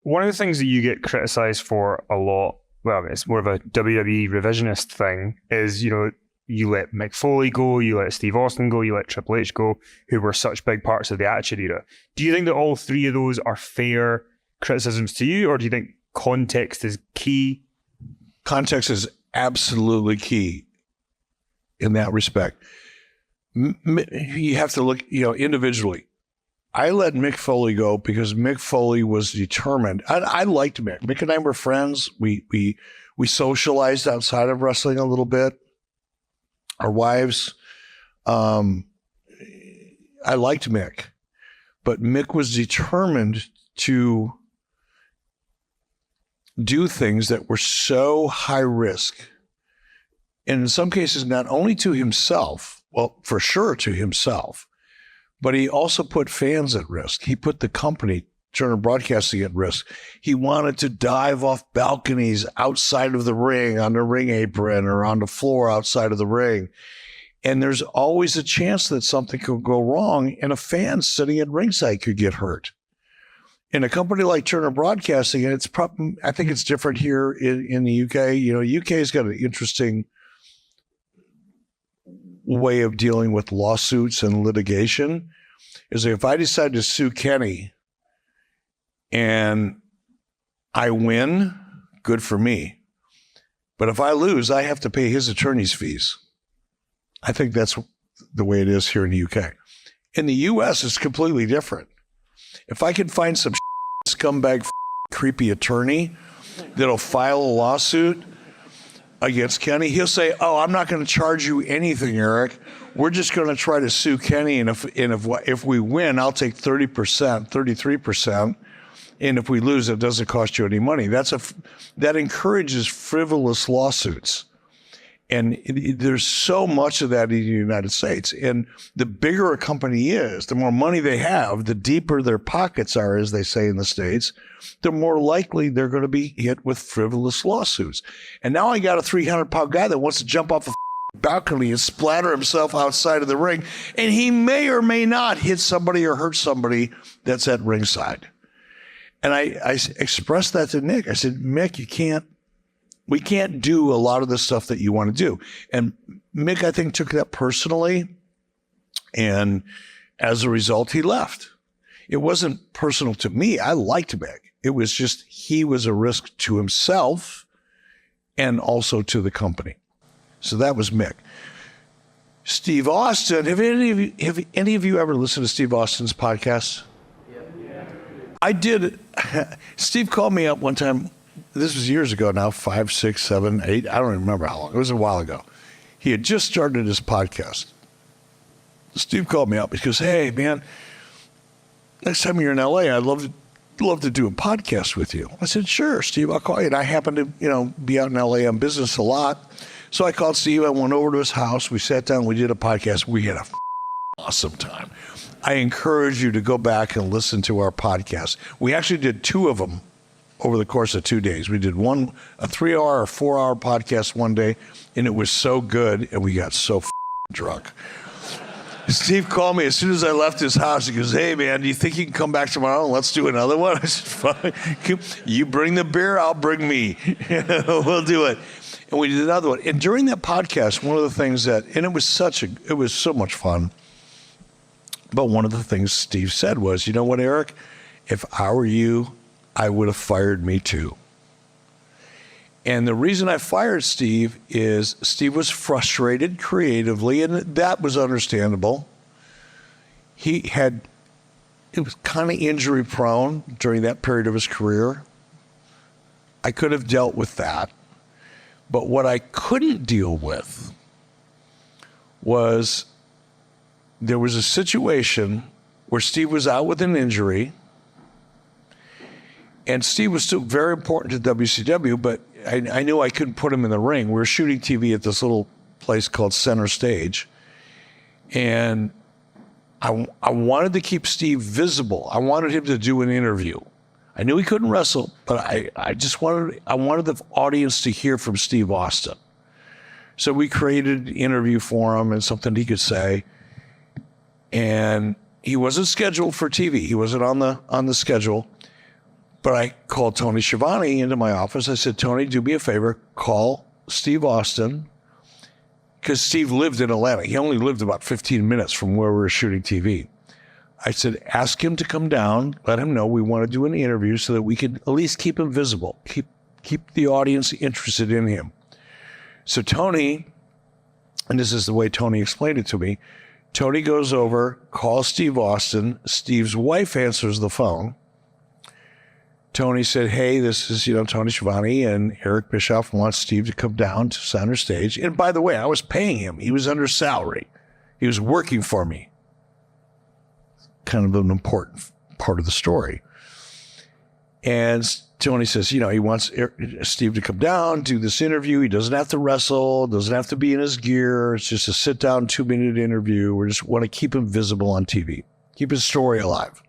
One of the things that you get criticized for a lot, well, it's more of a WWE revisionist thing, is, you let Mick Foley go, you let Steve Austin go, you let Triple H go, who were such big parts of the Attitude Era. Do you think that all three of those are fair criticisms to you, or do you think context is key? Context is absolutely key in that respect. You have to look, individually. I let Mick Foley go because Mick Foley was determined. I liked Mick. Mick and I were friends. We socialized outside of wrestling a little bit. Our wives. I liked Mick, but Mick was determined to do things that were so high risk. And in some cases, not only to himself, well, for sure to himself, but he also put fans at risk. He put the company, Turner Broadcasting, at risk. He wanted to dive off balconies outside of the ring, on the ring apron, or on the floor outside of the ring. And there's always a chance that something could go wrong, and a fan sitting at ringside could get hurt. In a company like Turner Broadcasting, and I think it's different here in the UK. UK's got an interesting way of dealing with lawsuits and litigation. Is that if I decide to sue Kenny and I win, good for me. But if I lose, I have to pay his attorney's fees. I think that's the way it is here in the UK. In the US, it's completely different. If I can find some scumbag, creepy attorney that'll file a lawsuit against Kenny, he'll say, "Oh, I'm not going to charge you anything, Eric. We're just going to try to sue Kenny, and if we win, I'll take 30%, 33%, and if we lose, it doesn't cost you any money." That encourages frivolous lawsuits, and there's so much of that in the United States. And the bigger a company is, the more money they have, the deeper their pockets are, as they say in the States, the more likely they're going to be hit with frivolous lawsuits. And now I got a 300-pound guy that wants to jump off a balcony and splatter himself outside of the ring, and he may or may not hit somebody or hurt somebody that's at ringside. And I expressed that to Nick. I said, "Mick, we can't do a lot of the stuff that you want to do." And Mick, I think, took that personally, and as a result, he left. It wasn't personal to me. I liked Mick. It was just he was a risk to himself and also to the company. So that was Mick. Steve Austin, have any of you ever listened to Steve Austin's podcast? Yeah. I did. Steve called me up one time. This was years ago now, 5, 6, 7, 8. I don't even remember how long. It was a while ago. He had just started his podcast. Steve called me up. He goes, "Hey, man, next time you're in LA, I'd love to do a podcast with you." I said, "Sure, Steve, I'll call you." And I happen to, be out in LA on business a lot. So I called Steve. I went over to his house. We sat down. We did a podcast. We had a awesome time. I encourage you to go back and listen to our podcast. We actually did 2 of them over the course of 2 days. We did one, a 3-hour or 4-hour podcast one day, and it was so good, and we got so drunk. Steve called me as soon as I left his house. He goes, "Hey, man, do you think you can come back tomorrow and let's do another one?" I said, "Fine. You bring the beer, I'll bring me. We'll do it." And we did another one. And during that podcast, one of the things and it was so much fun. But one of the things Steve said was, "You know what, Eric? If I were you, I would have fired me too." And the reason I fired Steve is Steve was frustrated creatively, and that was understandable. He was kind of injury prone during that period of his career. I could have dealt with that. But what I couldn't deal with was there was a situation where Steve was out with an injury, and Steve was still very important to WCW, but I knew I couldn't put him in the ring. We were shooting TV at this little place called Center Stage, and I wanted to keep Steve visible. I wanted him to do an interview. I knew he couldn't wrestle, but I wanted the audience to hear from Steve Austin. So we created an interview for him and something he could say. And he wasn't scheduled for TV. He wasn't on the schedule. But I called Tony Schiavone into my office. I said, Tony, do me a favor, call Steve Austin, because Steve lived in Atlanta. He only lived about 15 minutes from where we were shooting TV. I said, ask him to come down, let him know we want to do an interview so that we can at least keep him visible, keep the audience interested in him. So Tony, and this is the way Tony explained it to me, Tony goes over, calls Steve Austin. Steve's wife answers the phone. Tony said, hey, this is, Tony Schiavone, and Eric Bischoff wants Steve to come down to center stage. And by the way, I was paying him. He was under salary. He was working for me. Kind of an important part of the story. And Tony says, he wants Steve to come down, do this interview. He doesn't have to wrestle, doesn't have to be in his gear. It's just a sit-down 2-minute interview. We just want to keep him visible on TV, keep his story alive.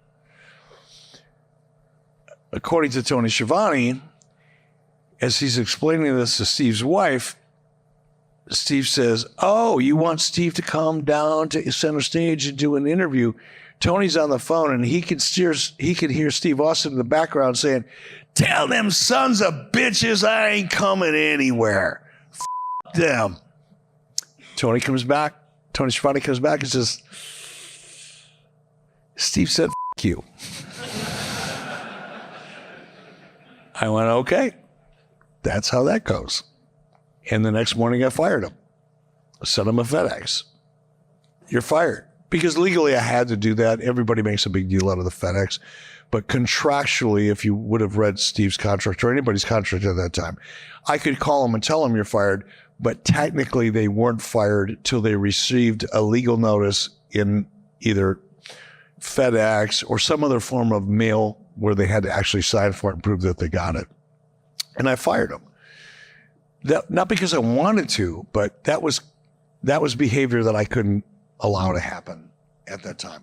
According to Tony Schiavone, as he's explaining this to Steve's wife, Steve says, oh, you want Steve to come down to center stage and do an interview? Tony's on the phone, and he could hear Steve Austin in the background saying, tell them sons of bitches I ain't coming anywhere. F*** them. Tony Schiavone comes back and says, Steve said, F*** you. I went, okay, that's how that goes. And the next morning I fired him. I sent him a FedEx. You're fired. Because legally I had to do that. Everybody makes a big deal out of the FedEx. But contractually, if you would have read Steve's contract or anybody's contract at that time, I could call him and tell him you're fired. But technically they weren't fired till they received a legal notice in either FedEx or some other form of mail where they had to actually sign for it and prove that they got it. And I fired him. Not because I wanted to, but that was behavior that I couldn't allow to happen at that time.